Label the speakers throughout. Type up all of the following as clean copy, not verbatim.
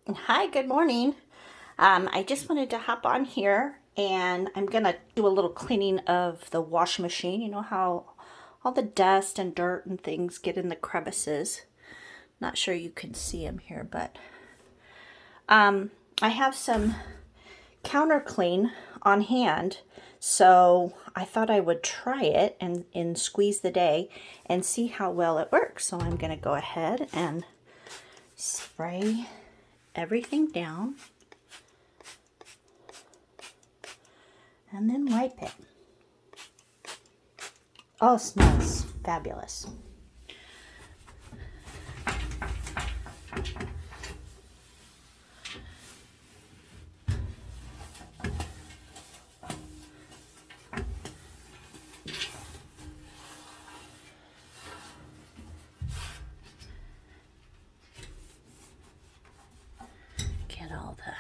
Speaker 1: Hi, good morning. I just wanted to hop on here and I'm gonna do a little cleaning of the washing machine. You know how all the dust and dirt and things get in the crevices. Not sure you can see them here, but I have some counter clean on hand, so I thought I would try it and squeeze the day and see how well it works. So I'm gonna go ahead and spray everything down and then wipe it. Oh, it smells fabulous. Get all the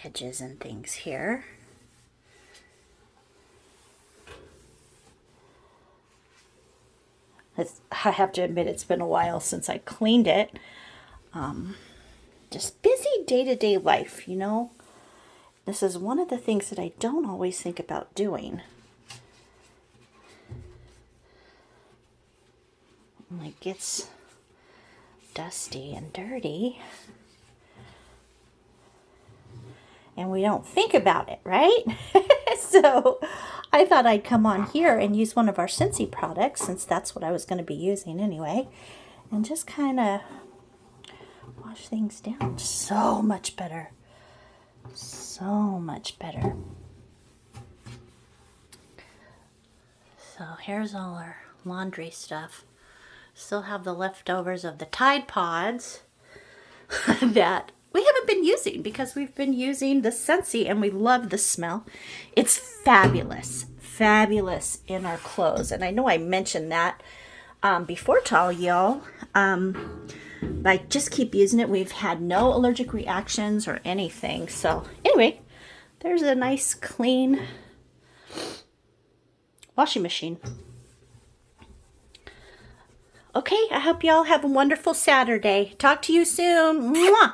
Speaker 1: edges and things here. I have to admit, it's been a while since I cleaned it. Just busy day-to-day life, you know. This is one of the things that I don't always think about doing. It gets dusty and dirty, and we don't think about it, right? So I thought I'd come on here and use one of our Scentsy products, since that's what I was going to be using anyway, and just kind of wash things down. So much better. So much better. So here's all our laundry stuff. Still have the leftovers of the Tide Pods that we haven't been using because we've been using the Scentsy and we love the smell. It's fabulous, fabulous in our clothes. And I know I mentioned that before to all y'all. I just keep using it. We've had no allergic reactions or anything. So anyway, there's a nice clean washing machine. Okay, I hope y'all have a wonderful Saturday. Talk to you soon. Mwah!